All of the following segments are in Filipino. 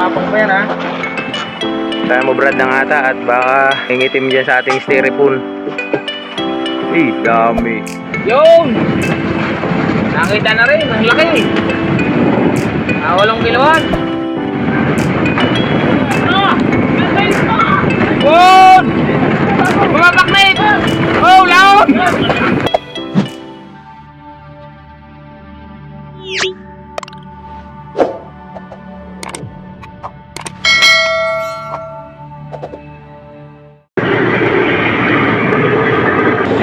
Matapang pa yan ha. Kaya mo brad ng ata at baka hingitim dyan sa ating styrofoam. Dami. Yun! Nakita na rin, ang laki. Walong kiloan. Yun! Bumabaknit! Oh, laon!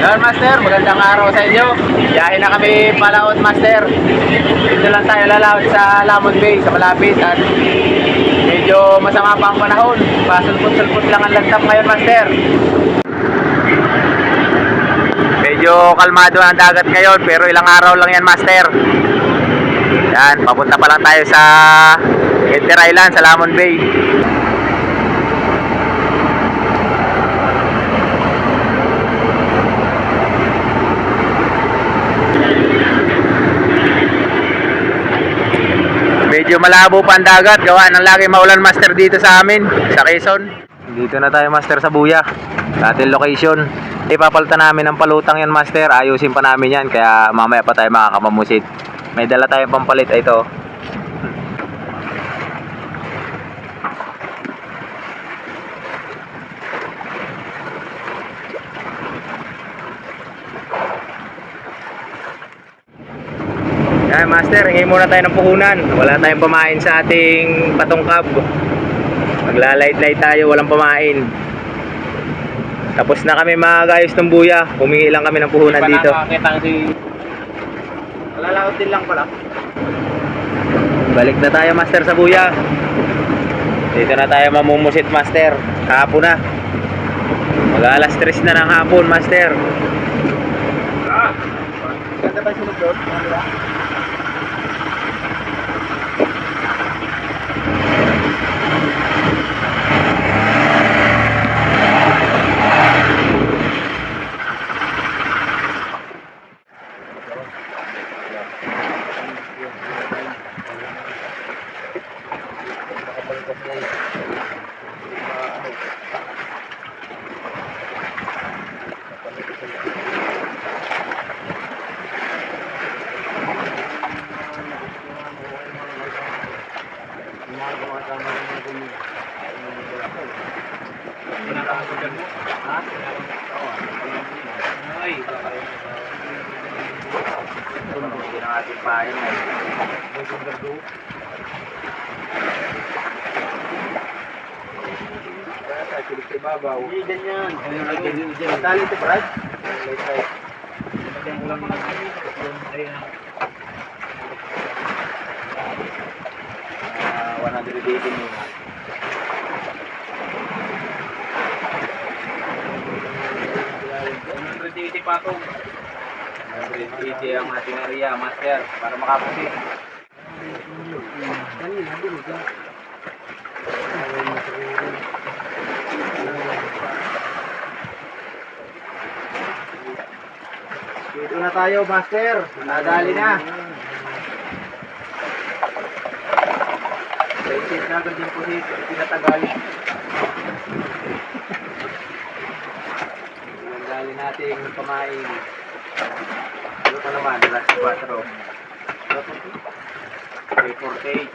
Yan master, magandang araw sa inyo. Biyahe na kami palaot master. Dito lang tayo lalaot sa Lamon Bay, sa malapit. At medyo masama pa ang panahon. Pasulpot-sulpot lang ang lantab ngayon master. Medyo kalmado ang dagat ngayon, pero ilang araw lang yan master. Yan, papunta pa lang tayo sa Enter Island, sa Lamon Bay. Medyo malabo pa ang dagat, gawa ng lagi maulan master dito sa amin, sa Quezon. Dito na tayo master sa Buya, sa ating location. Ipapalitan namin ng palutang yan master, ayusin pa namin yan, kaya mamaya pa tayo makakamamusit. May dala tayong pampalit, ito. Yan master, hingi muna tayo ng puhunan. Wala tayong pamain sa ating patungkab. Maglalait-light tayo, walang pamain. Tapos na kami magayos ng Buya. Humingi lang kami ng puhunan dito. Malalaot din lang pala. Balik na tayo master sa Buya. Dito na tayo mamumusit master. Hapon na. Mag-alas 3 na ng hapon master. Ganda ba yung sunod doon? Tali ito, Brad. 180 muna. 180 pa itong 180 ang ating area, master, para makapusin. Dito na tayo, master. Nadali na. Isip na agad yung pusit, pinatagal. Nadali natin yung pamain. Ano pa naman, last 4. 348.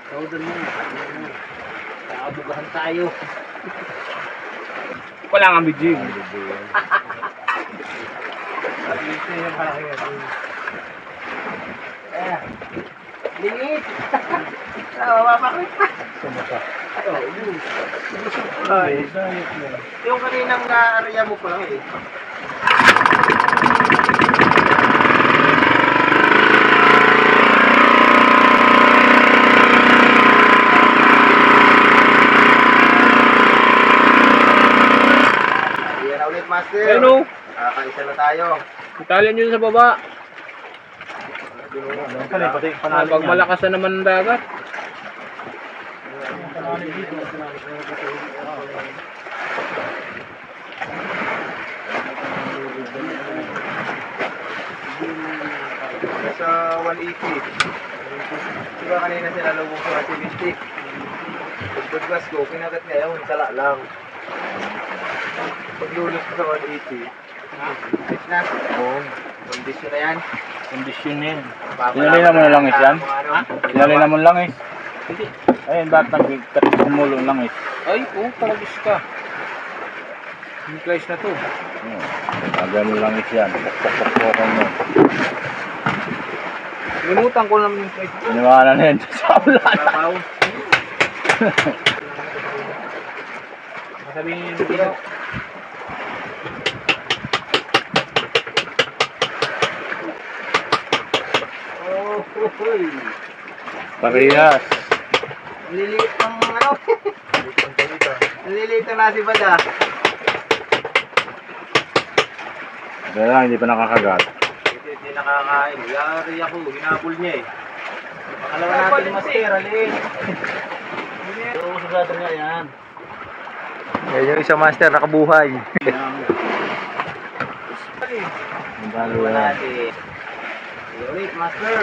Saudan mo. Nakabugahan tayo. Wala nga bijig. Lingit! Mapapakit pa! Yung kaninang area mo ko lang eh. Ayan na ulit master. Ano? Kakaisa na tayo. Italian yun sa baba. Pag malakas na naman ang dagat. nasa 180. Diba kanina sila lubog sa 70. Pagbagas ko, kinagat ngayon, sala lang. Paglulos ko sa 180. Ayos na. Oo. Kondisyon na yan. Kondisyon na yan. Pinalay na mo na langis yan? Pinalay na mo langis. Hindi. Ayun, ba't nagkumulo ng langis? Ay, oo, palagis ka. Incline na to. Agad mo langis yan. Pokpok-pokan mo. Limutan ko naman yung price. Iniwanan na yun sa ulan. Trabaho. Masabihin niyo yung dito. Parehas. Nililiit ng ano? Nililiit na si Bada. Kaya lang, hindi pa nakakagat. Hindi nakakain. Yari ako, ginabol niya eh. Pakalawa natin yung master, alin. Oo, sagada nga yan. Yan yung isang master, nakabuhay. Ang balo Dalawa yan. natin. Ulit, master.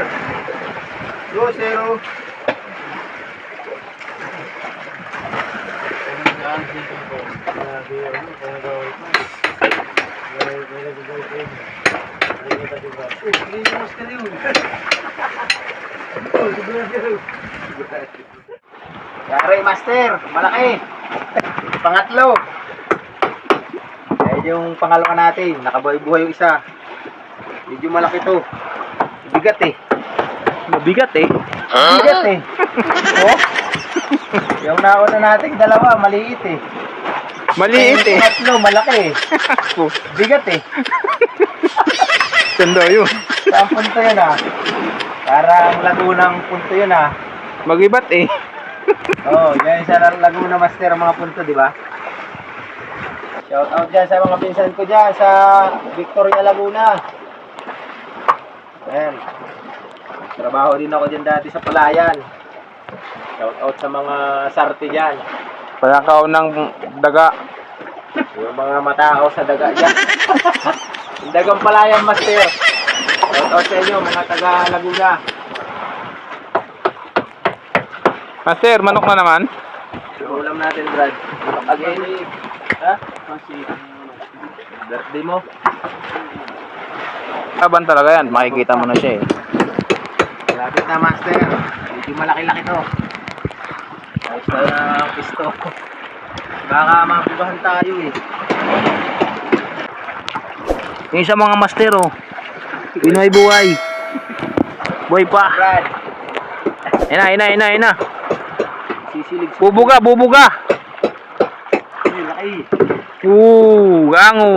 Go, zero. Yari, master. Malaki. Pangatlo. Ayan yung pangalawa natin. Nakabuhay-buhay yung isa. Medyo malaki to. Bigat eh. Mabigat eh. Bigat eh. Oh? Yung nauna nating dalawa, maliit eh. Maliit eh. Yung tatlo, malaki eh. Bigat eh. Sando yun. Saan punto yun ah? Parang Laguna punto yun ah. Magibat eh. Oh, yan sa Laguna Master ang mga punto, di ba? Shout out dyan sa mga pinsan ko dyan sa Victoria Laguna. Ayan. Trabaho din ako dyan dati sa Palayan. Shout out sa mga sarte dyan. Palakaw ng daga. Yung mga matao sa daga dyan. Yung dagang Palayan, Master. Shout out sa inyo, mga taga Laguna. Master, manok na naman. Ulam natin, Brad. Again, ha? Birthday mo? Laban talaga yan. Makikita mo na siya eh. Malapit na, Master. Medyo malaki-laki to. Ayos tayo na ang pisto. Baka mabubahan tayo eh. Yung sa mga master oh. Pinoy buhay. Buhay pa. Brad, Ina. sisilig sa... Bubuga. Ay, laki. Gango.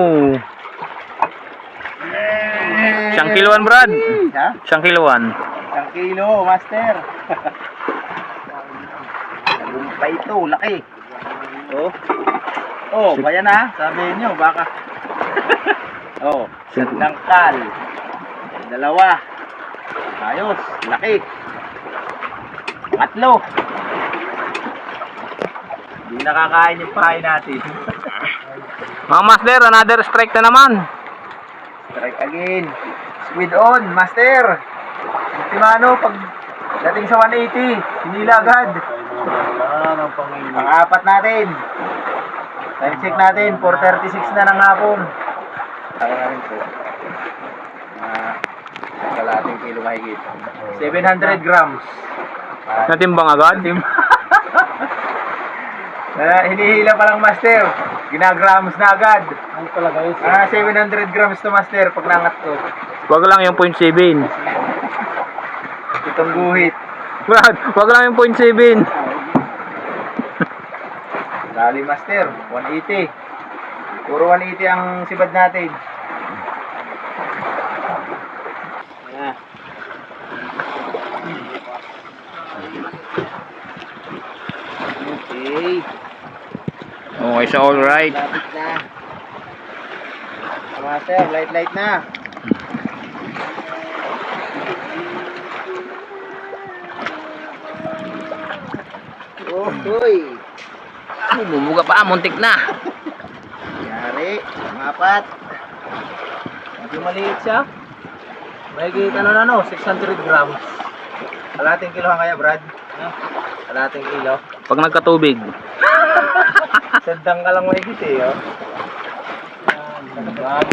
Siyang kiluan, Brad. Ha? Siyang kiluan. 1 kilo, Master. Tagumpay ito, laki. Oh. Oh, kaya na. Sabi nyo, baka. Oh, nangkal. Dalawa. Ayos, laki. Tatlo. Hindi nakakain yung pahay natin. Mga master, another strike na naman. Strike again. Squid on, Master. Ultimano, pag dating sa 180, hinila agad. Pang-apat natin. Time check natin, 4:36 na ng hapon. Saka na rin po. Kalating kilo mahigit. 700 grams. Natimbang agad. Hinihila pa lang, Master. Ginagrams na agad. 700 grams to, Master, pag nangat ko. Wag lang yung 0.7. Itong guhit. Brad, wag lang yung 0.7. Dali, Master. 180. Puro 180 ang sibad natin. Ayan. Okay. Okay, so all right. Lapit na. Master, light na. Oh, hoy. Bumuga pa, muntik na. Yari, 4. Medyo maliit siya. May kita na 600 grams. Kalating kilohan kaya, Brad? Kalating kilo. Pag nagkatubig. Sandang ka lang may giti, oh.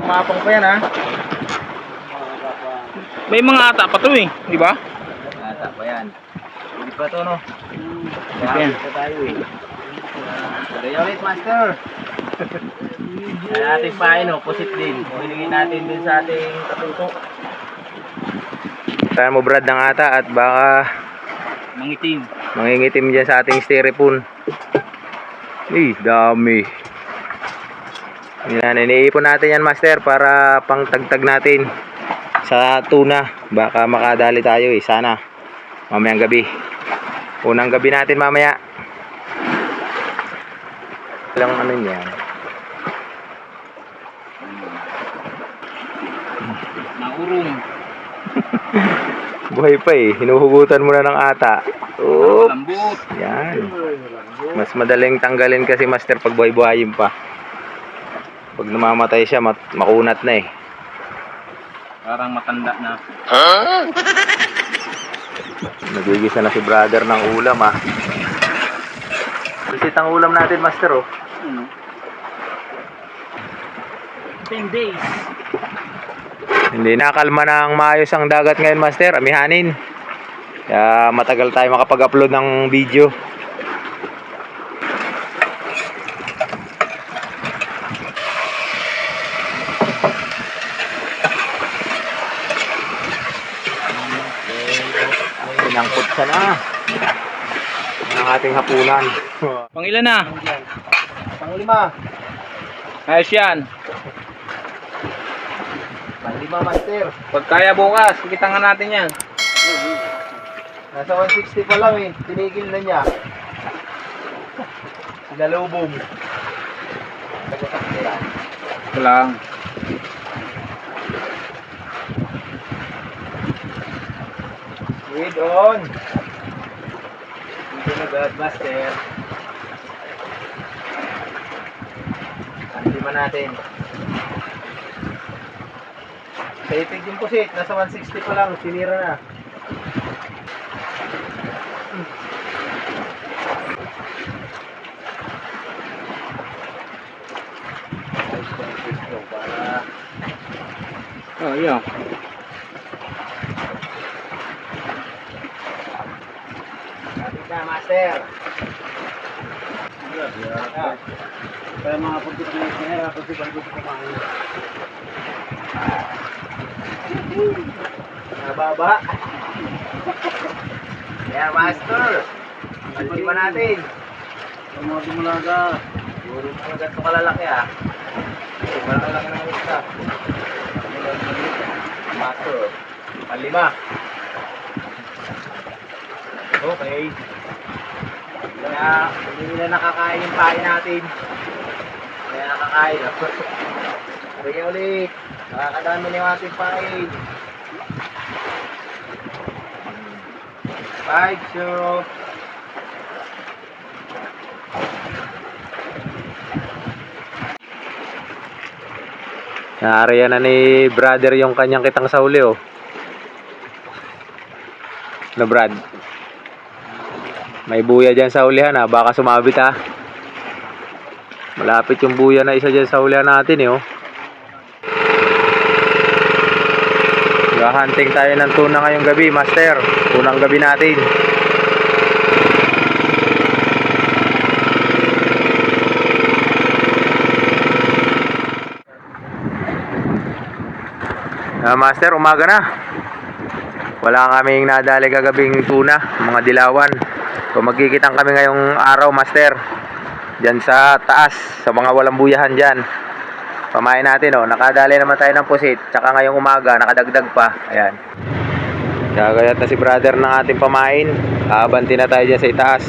Gumapang pa yan, ha? May mga ata pa to eh, di ba? Ata pa yan. Hindi pa to, no? Ayan. Kaya tayo, eh. Kaya ulit, master. Kaya ating pain, no? Pusit din. Pinigin natin din sa ating katuto. Kaya mo, Brad, ng ata at baka Mangitim. mangingitim dyan sa ating styrofoam. Dami. Yan, iniipon natin yan, master, para pang tagtag natin sa tuna. Baka makadali tayo, sana mamayang gabi. Unang gabi natin mamaya. Ilang ano yan? Naurong. Buhay pa eh. Hinuhugutan mo na ng ata. Oops. Lambot. Yan. Mas madaling tanggalin kasi, master, pag buhay-buhayin pa. Pag namamatay siya, makunat na eh. Parang matanda na. Nagigisa na si brother ng ulam, ah. Visit ang ulam natin, master, oh. 10 days. Hindi nakalma ng maayos ang dagat ngayon, master. Amihanin. Kaya matagal tayo makapag-upload ng video. Pinangkot siya na. Ang ating hapunan. Pang ilan na? Pang-lima. Ayos yan. Pang-lima, master. Pag kaya bukas, kita nga natin yan. Nasa 160 pa lang eh. Tinigil na niya. Sinalubong. Ito lang. Wait on. Dito na God, master. Ang lima natin. Sa ipig yung pusit. Nasa 160 pa lang. Sinira na. Oh, yeah. Kapit na, master. Kaya mga puntik na yung sinera, kasi bago ko kumain. Nababa. Kaya, master. Ang lima natin. Ang mga dumulaga. Puro mga ganito kalalaki, ah. Malalaki ng isa. Master. Palima. Okay. Kaya hindi nila nakakain yung pain natin. Kaya nakakain. Kaya ulit. Nakakadami na yung ating pain. 5-0. Naariyan na ni brother yung kanyang kitang sa uli, oh. Na Brad. May buya dyan sa ulihan, ah. Baka sumabit, ah. Malapit yung buya na isa dyan sa ulihan natin, eh, oh. Hunting tayo ng tuna ngayong gabi, master. Unang gabi natin. Master, umaga na. Wala kaming nadali kagabing tuna, mga dilawan. So magkikitang kami ngayong araw, master. Diyan sa taas, sa mga walang buyahan diyan. Pamain natin, oh. Nakadali naman tayo ng pusit. Tsaka ngayong umaga, nakadagdag pa. Ayan. Gagayat na si brother ng ating pamain. Abanti na tayo dyan sa itaas.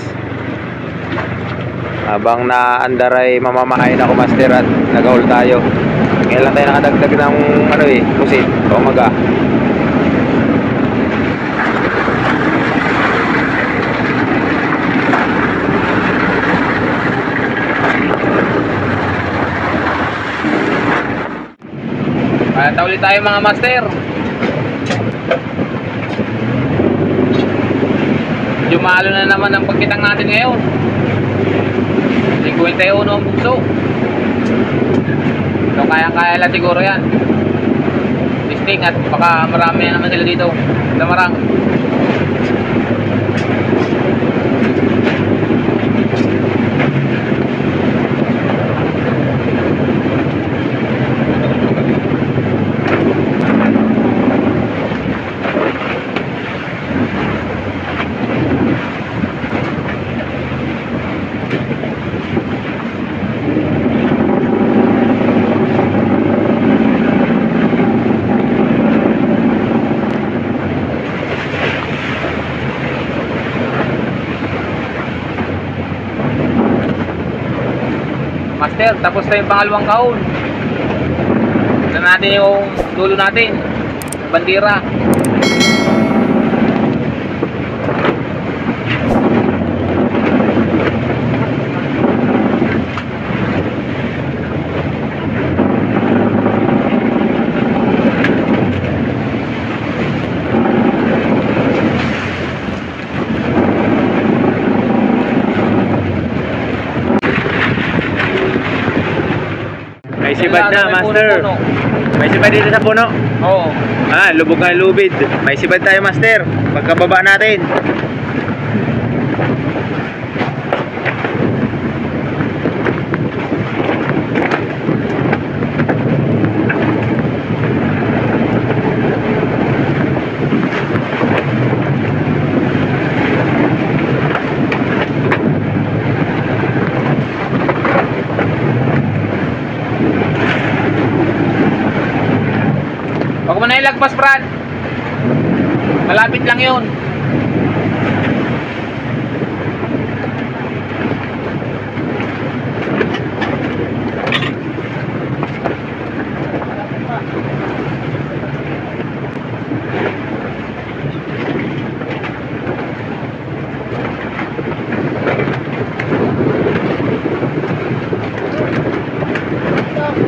Habang naandar ay mamamahain ako, master, at nag-haul tayo. Ngayon lang tayo nakadagdag ng pusit. Umaga. Kaya ulit tayo mga master. Medyo mahalo na naman ang pagkitang natin ngayon. 51 ang bugso. So kaya-kaya lang siguro yan. Listing at baka marami na naman sila dito. Damarang. Master, tapos na yung pangalawang kahon. Tignan natin yung dulo natin. Bandira. May sibad na, master. May sibad dito sa puno. Oo. Ah, lubog na lubid. May sibad tayo, master. Pagkababa natin. Huwag mo na ilagpas, Brad. Malapit lang yun.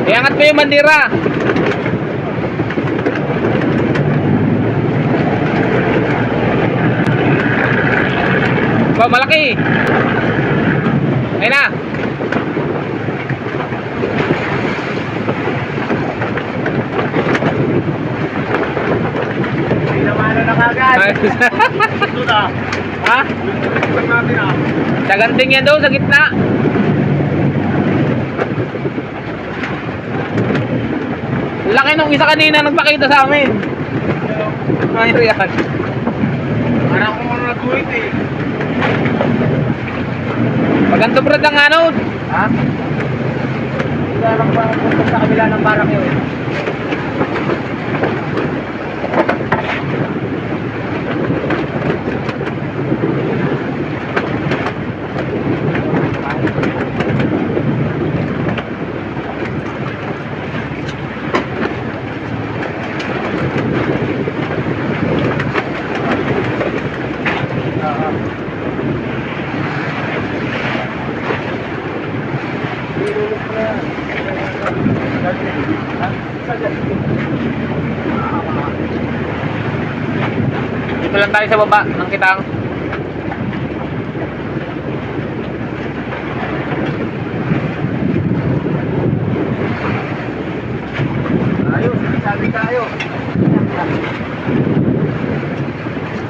Iangat mo yung bandira. Ba, malaki. Ayun na. Pinamano na kagad. Ito na. Ha? natin ah. Sa ganting yan doon, sa gitna. Laki nung isa kanina nagpakita sa amin. Ano yan? Parang kung ano nag-uwit eh. Maganto brad ang anod. Ha? Hindi lang pa sa kabila ng barak yun. Dito lang tayo sa baba ng kitang. Ayos, sabi tayo.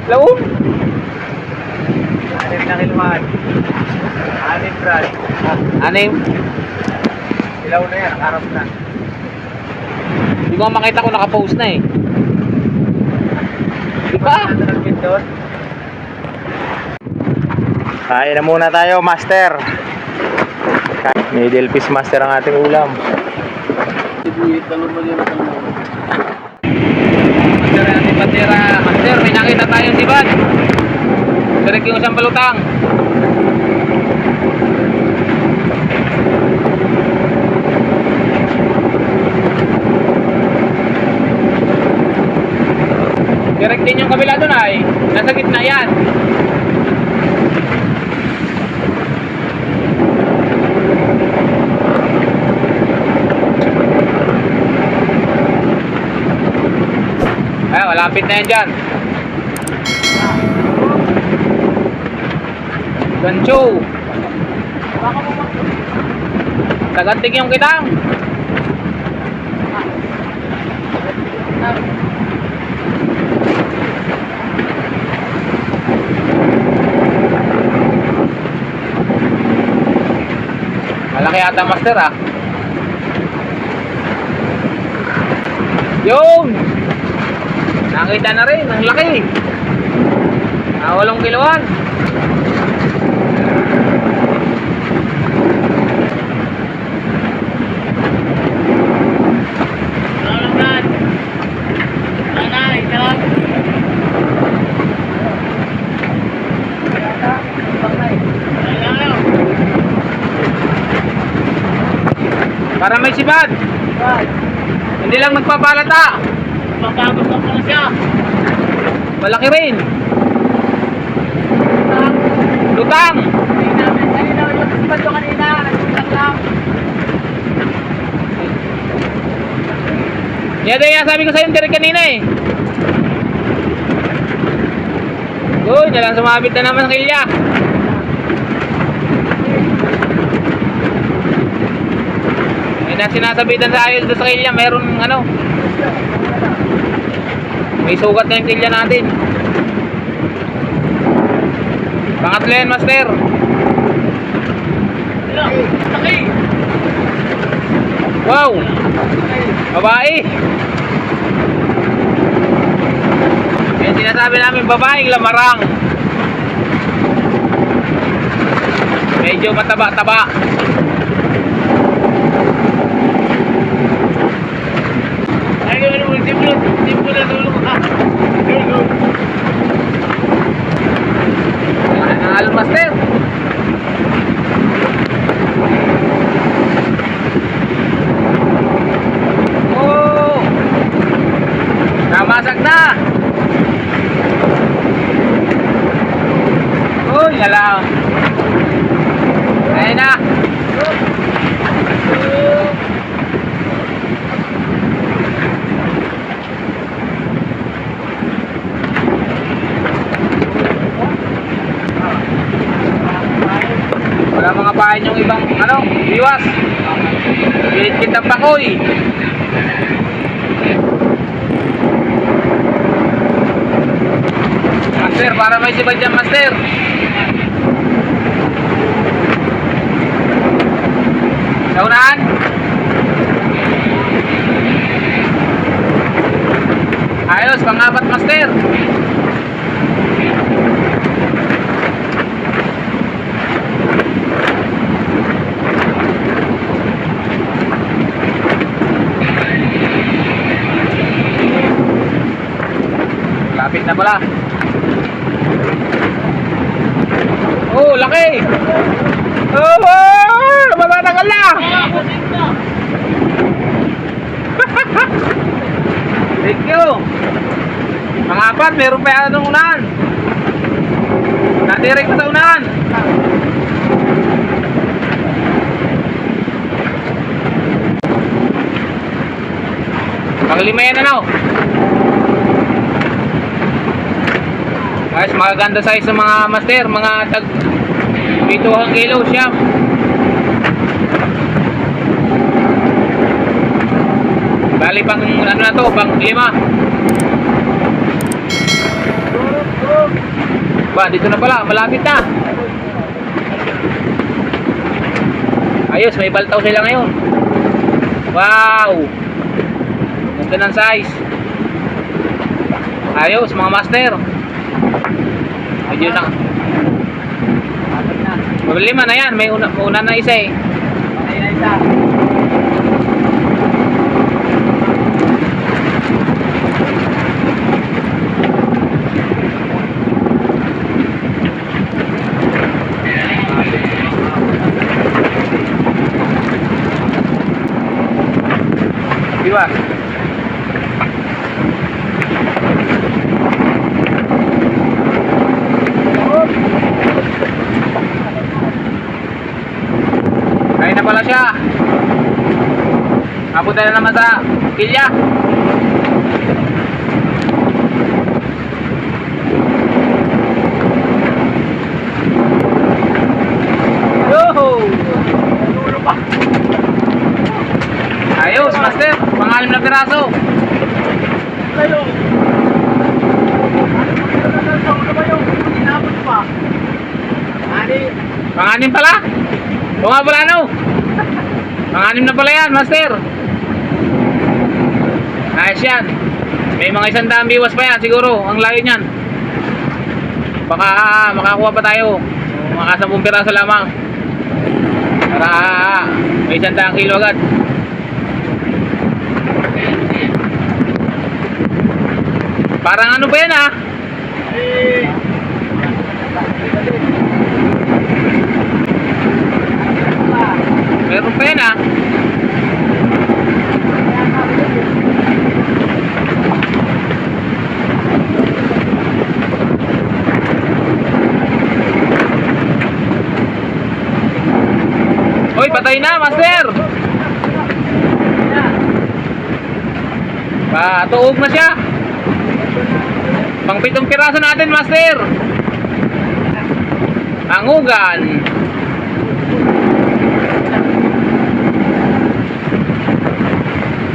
Laom. 6 na kiluman. 6 brad. Anim. Ilaw na yan, harap na. Hindi ko makita kung nakapost na eh. Di ba? Kain na muna tayo, master. Middle piece master ang ating ulam. Master, ating bandera. Master, may nakita tayong sibad. Direk yung isang balutang. Direct din yung kabila doon ay. Nasa gitna yan. Ay, malapit na yan dyan. Gancho. Tagantig yung kitang. Malaki ata master ah. Yun! Nakita na rin, ang laki. 8 kiloan. Para may sibad. Hindi lang nagpapalata. Magkagos na pala siya. Malaki rin. Lutang. Kanina yung sibad ko kanina. Nagsulat lang. Yan din, sabi ko sa'yo direct kanina eh. Uy, nalang sumabit na naman sa kilya. May na sinasabitan sa ayos doon sa kilya, meron ano. May sugat na yung kilya natin. Pangatlo yan, master. Laki. Wow! Babae! Yan sinasabi namin babaeng lamarang. Medyo mataba-taba. Ay, ano, tipo na dulo ka. Nanalo, master. Oh! Namasag na! Uy, nalang. Ayun na. Wala mga pain yung ibang ano, iwas. Gilid-gilid ang pakoy. Master, para may sibad dyan, master. Sa unahan? Ayos, pang-apat, master. Lapit na pala. Oh, laki! Oh, oh! Matatagal na! Thank you! Mga apat, meron pa yata ng unahan. Natirek na sa unahan. Pang-lima yan ano? Guys, magaganda size ng mga master, mga tag 7 kilo siya. Bali pang ano na to, pang 5. Ba, dito na pala, malapit na. Ayos, may baltaw sila ngayon. Wow! Ganda ng size. Ayos, mga master. Medyo na. Lima na yan. May una na isa eh. May na isa. Diba? Kaya na pala siya. Apunta na naman sa kilya. Pang-anim na piraso. Pang-anim pala? O nga pala no? Pang-anim na pala yan, master. Ayos yan. May mga 100 biwas pa yan siguro. Ang layo niyan. Baka makakuha pa tayo. Mga 10 piraso lamang. Para may 100 kilo agad. Parang ano pa yan ha? Meron pa yan ha? Hoy, patay na, master! Patuog na siya. Pang 7 piraso natin, master. Angugan.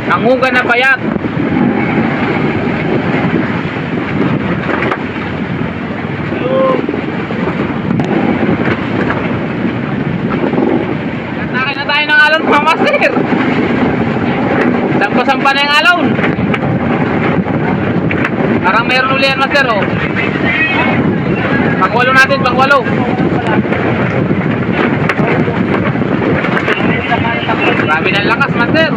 Angugan na payat. Natakin na tayo ng alon, mga master. Sampa-sampa na yung alon. Parang meron uli yan, master, oh. Pang-walo natin, pang-walo. Grabe ng lakas, master.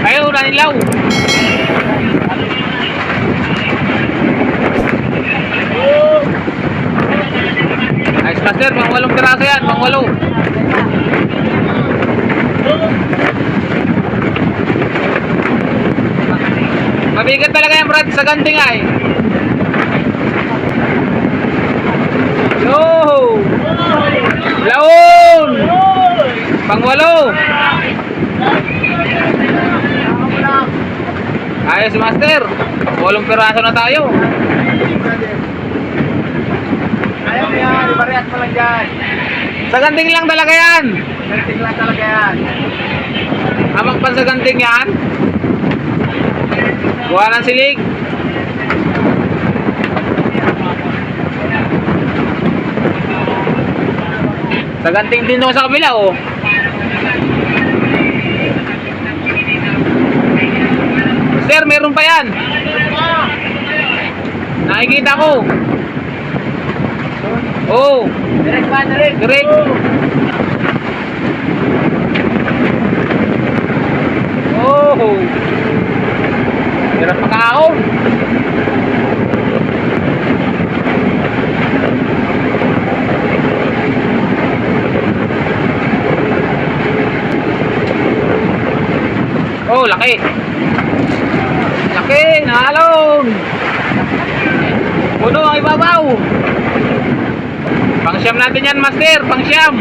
Ayaw, nanilaw. Ayos, master, pang-walong piraso yan, pang-walo. Mabigat talaga yan, Brad, sa ganding ay. Yo! Laon! Pang-walo! Ayos, master. 8 piraso na tayo. Ayaw mo yan, ibariyat mo lang dyan. Sa ganding lang talaga yan. Ganting lang talaga yan. Amang pan sa ganding yan. Buha ng silig. Sa ganting din ako sa kabila, oh. Sir, meron pa yan. Nakikita ko. Oh. Direct pa, direct. Direct. Oh. Hirap makaon. Oh, laki. Laki, naalon. Puno ang ibabaw. Pang-siyam natin yan, master. Pang-siyam.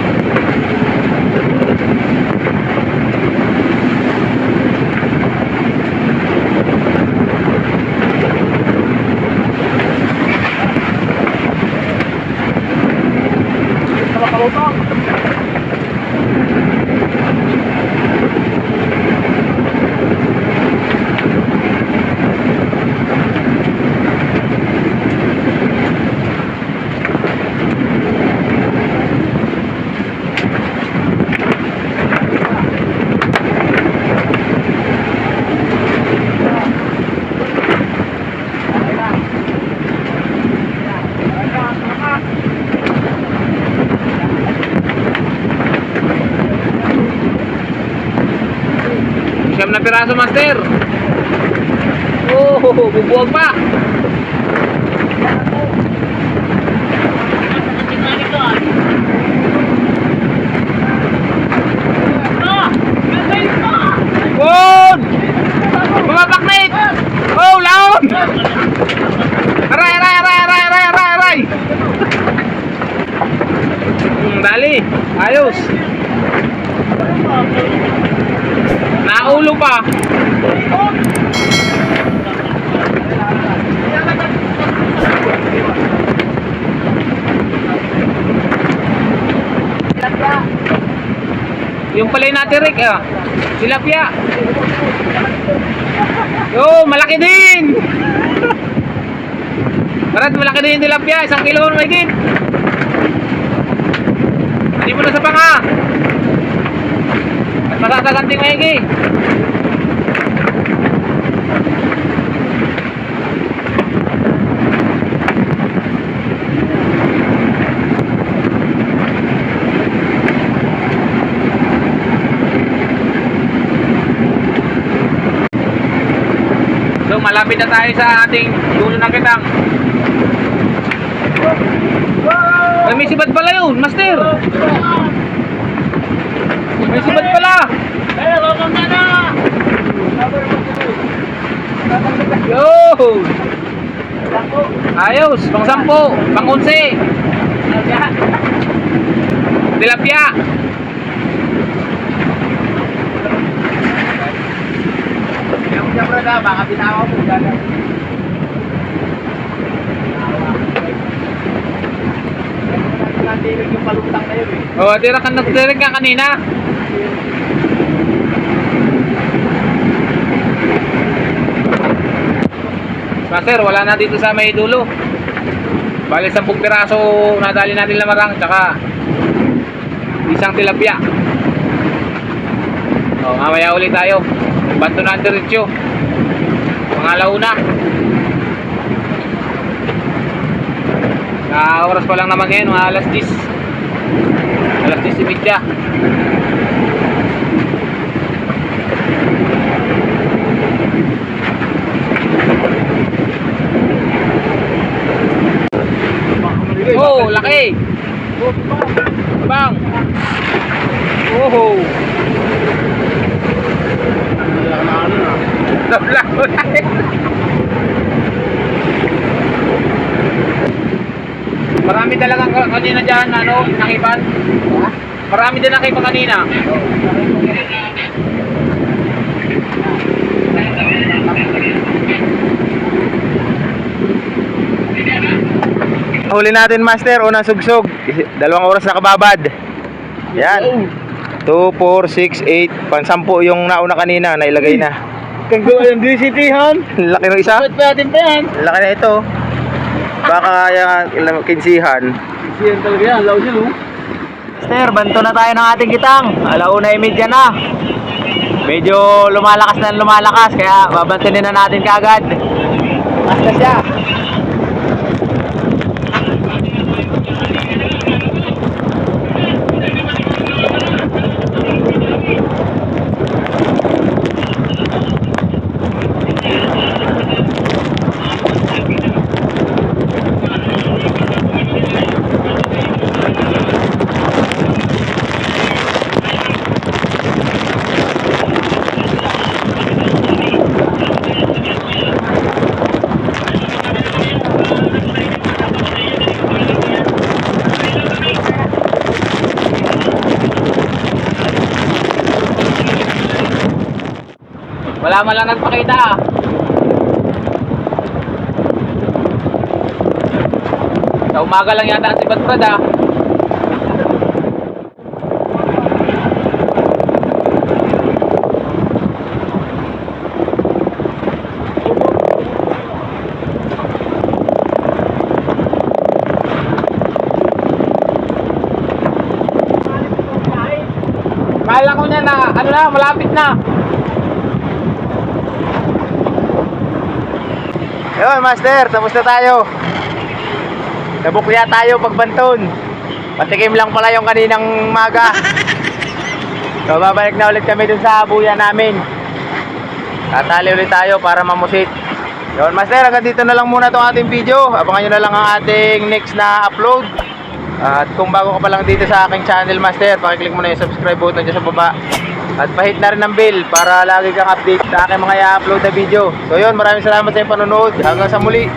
Siyam na piraso, master. Oh, bubuwag pa. Won! Bumabaknit! Oh, laon! Aray, aray, aray, aray, aray, aray, aray! Dali, ayos. Naulo pa. Yung pala yung natirik ah. Tilapia. Yo, malaki din. Brad, malaki din yung tilapia. 1 kilo na higit. Hindi mo na sa panga. At masasaganting maigi. So malapit na tayo sa ating dulo ng kitang. Ay, may sibad pala yun, master. May sibad pala. Yo! Ayos, pang 10, pang 11. Tilapia. Baka binawa mo dala. Yung palutang na yun eh. Oh, nagtirik ka kanina. Master, wala na dito sa may dulo. Bali 10 piraso nadali natin lamarang tsaka isang tilapia. Oh, mamaya ulit tayo. Banto na diretso. Mga alauna. Sa oras pa lang naman ngayon, mga alas 10. Alas 10:30. Oh, laki. Bang. Oh. Marami talagang kanina dyan, ano, nakipan. Marami din nakipan kanina. Huli natin master, unang sugsog. 2 oras na kababad. Yan. 2, 4, 6, 8. Pang 10 yung nauna kanina, nailagay na. Kang gawa yung DCT-han. Laki ng isa. Ba't pa natin pa yan? Laki na ito. Baka yung kinsihan. Yan talaga yan, laos yun oh. Master, banto na tayo ng ating kitang. 1:30 na. Medyo lumalakas, kaya babantinin na natin kaagad. Basta siya. Wala man lang nagpakita. Sa umaga lang yata si Badbrad ah. Kala ko niya na, ano na, malapit na. Ayun master, tapos na tayo. Nabukya tayo pagbanton. Patikim lang pala yung kaninang maga. So babalik na ulit kami dun sa buya namin. Tatali ulit tayo para mamusit. Yun master, hanggang dito na lang muna itong ating video. Abangan nyo na lang ang ating next na upload. At kung bago ka pa lang dito sa aking channel master, pakiclick mo na yung subscribe button dyan sa baba. At pahit na rin ng bell para lagi kang update sa aking mga i-upload na video. So yun, maraming salamat sa iyong panonood. Hanggang sa muli.